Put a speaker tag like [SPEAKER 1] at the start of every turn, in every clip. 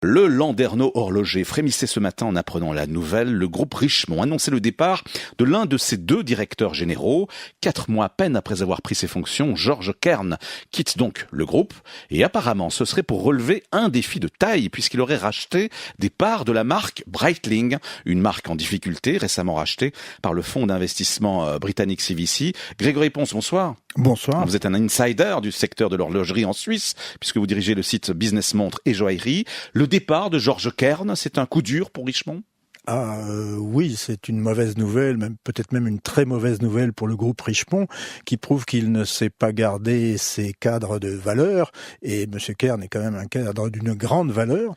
[SPEAKER 1] Le Landerneau horloger frémissait ce matin en apprenant la nouvelle. Le groupe Richemont annonçait le départ de l'un de ses deux directeurs généraux. 4 mois à peine après avoir pris ses fonctions, Georges Kern quitte donc le groupe. Et apparemment, ce serait pour relever un défi de taille, puisqu'il aurait racheté des parts de la marque Breitling, une marque en difficulté, récemment rachetée par le fonds d'investissement britannique CVC. Grégory Ponce, bonsoir.
[SPEAKER 2] Bonsoir.
[SPEAKER 1] Vous êtes un insider du secteur de l'horlogerie en Suisse, puisque vous dirigez le site Business Montre et Joaillerie. Le départ de Georges Kern, c'est un coup dur pour Richemont ?
[SPEAKER 2] Oui, c'est une mauvaise nouvelle, peut-être même une très mauvaise nouvelle pour le groupe Richemont, qui prouve qu'il ne sait pas garder ses cadres de valeur. Et M. Kern est quand même un cadre d'une grande valeur.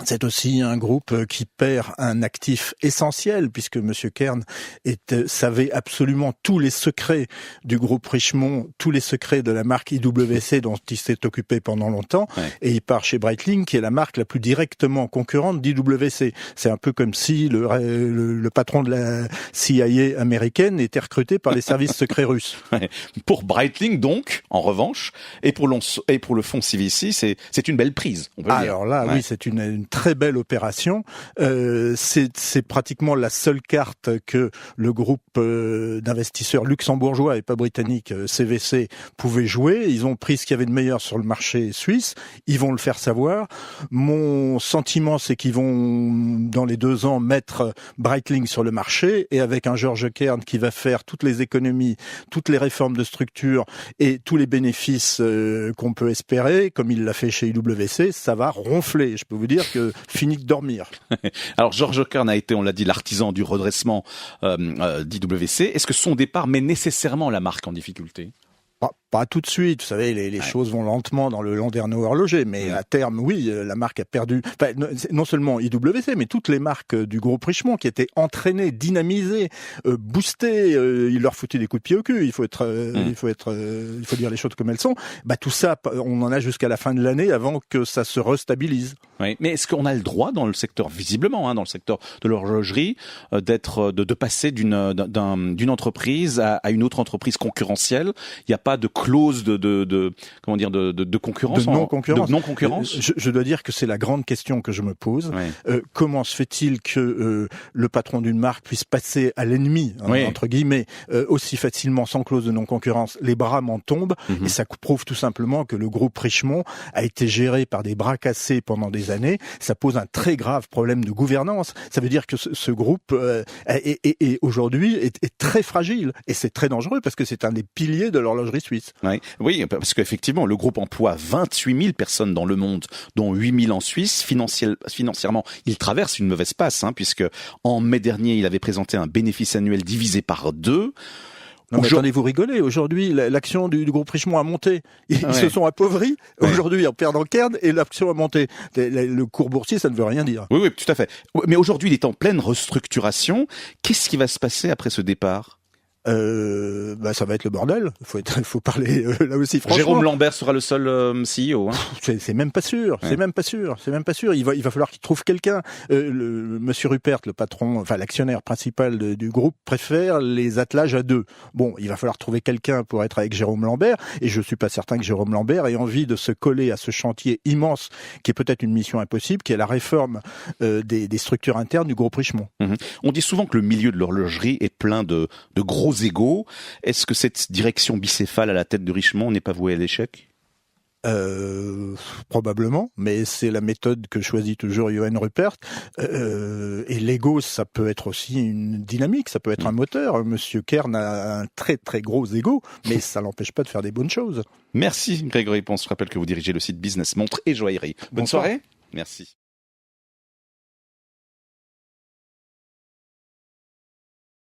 [SPEAKER 2] C'est aussi un groupe qui perd un actif essentiel, puisque M. Kern savait absolument tous les secrets du groupe Richemont, tous les secrets de la marque IWC dont il s'est occupé pendant longtemps, ouais. Et il part chez Breitling, qui est la marque la plus directement concurrente d'IWC. C'est un peu comme si le patron de la CIA américaine était recruté par les services secrets russes.
[SPEAKER 1] Ouais. Pour Breitling, donc, en revanche, et pour le fonds CVC, c'est une belle prise, on peut le dire.
[SPEAKER 2] Alors là, ouais. Oui, c'est une très belle opération. C'est pratiquement la seule carte que le groupe d'investisseurs luxembourgeois et pas britannique CVC pouvait jouer. Ils ont pris ce qu'il y avait de meilleur sur le marché suisse. Ils vont le faire savoir. Mon sentiment, c'est qu'ils vont, dans les 2 ans, mettre Breitling sur le marché, et avec un Georges Kern qui va faire toutes les économies, toutes les réformes de structure et tous les bénéfices qu'on peut espérer, comme il l'a fait chez IWC, ça va ronfler. Je peux vous dire que fini de dormir.
[SPEAKER 1] Alors Georges Kern a été, on l'a dit, l'artisan du redressement d'IWC. Est-ce que son départ met nécessairement la marque en difficulté ?
[SPEAKER 2] Pas tout de suite, vous savez, les choses vont lentement dans le Landerneau horloger, mais à terme, oui, la marque a perdu, non seulement IWC, mais toutes les marques du groupe Richemont qui étaient entraînées, dynamisées, boostées, il leur foutait des coups de pied au cul, il faut dire les choses comme elles sont. Tout ça, on en a jusqu'à la fin de l'année avant que ça se restabilise.
[SPEAKER 1] Oui, mais est-ce qu'on a le droit dans le secteur, visiblement, dans le secteur de l'horlogerie, de passer d'une entreprise à une autre entreprise concurrentielle ? Il n'y a pas de clause de concurrence,
[SPEAKER 2] de non-concurrence.
[SPEAKER 1] De non-concurrence.
[SPEAKER 2] Je dois dire que c'est la grande question que je me pose. Oui. Comment se fait-il que le patron d'une marque puisse passer à l'ennemi, entre guillemets, aussi facilement sans clause de non-concurrence? Les bras m'en tombent, et ça prouve tout simplement que le groupe Richemont a été géré par des bras cassés pendant des années. Ça pose un très grave problème de gouvernance. Ça veut dire que ce groupe aujourd'hui est très fragile, et c'est très dangereux parce que c'est un des piliers de l'horlogerie suisse.
[SPEAKER 1] Oui, parce qu'effectivement, le groupe emploie 28 000 personnes dans le monde, dont 8 000 en Suisse. Financièrement, il traverse une mauvaise passe, puisque en mai dernier, il avait présenté un bénéfice annuel divisé par 2.
[SPEAKER 2] Non, mais attendez, vous rigolez. Aujourd'hui, l'action du groupe Richemont a monté. Ils se sont appauvris aujourd'hui en perdant Kern, et l'action a monté. Le cours boursier, ça ne veut rien dire.
[SPEAKER 1] Oui, tout à fait. Mais aujourd'hui, il est en pleine restructuration. Qu'est-ce qui va se passer après ce départ ?
[SPEAKER 2] Ça va être le bordel. Faut parler là aussi franchement.
[SPEAKER 1] Jérôme Lambert sera le seul CEO.
[SPEAKER 2] C'est même pas sûr. Ouais. C'est même pas sûr. Il va falloir qu'il trouve quelqu'un. Monsieur Rupert, le patron, l'actionnaire principal du groupe, préfère les attelages à 2. Bon, il va falloir trouver quelqu'un pour être avec Jérôme Lambert. Et je suis pas certain que Jérôme Lambert ait envie de se coller à ce chantier immense, qui est peut-être une mission impossible, qui est la réforme des structures internes du groupe Richemont.
[SPEAKER 1] On dit souvent que le milieu de l'horlogerie est plein de gros égaux. Est-ce que cette direction bicéphale à la tête de Richemont n'est pas vouée à l'échec ?
[SPEAKER 2] Probablement, mais c'est la méthode que choisit toujours Johan Rupert. Et l'ego, ça peut être aussi une dynamique, ça peut être un moteur. Monsieur Kern a un très très gros ego, mais ça l'empêche pas de faire des bonnes choses.
[SPEAKER 1] Merci Grégory Ponce. Je rappelle que vous dirigez le site Business Montre et Joaillerie. Bonne soirée. Merci.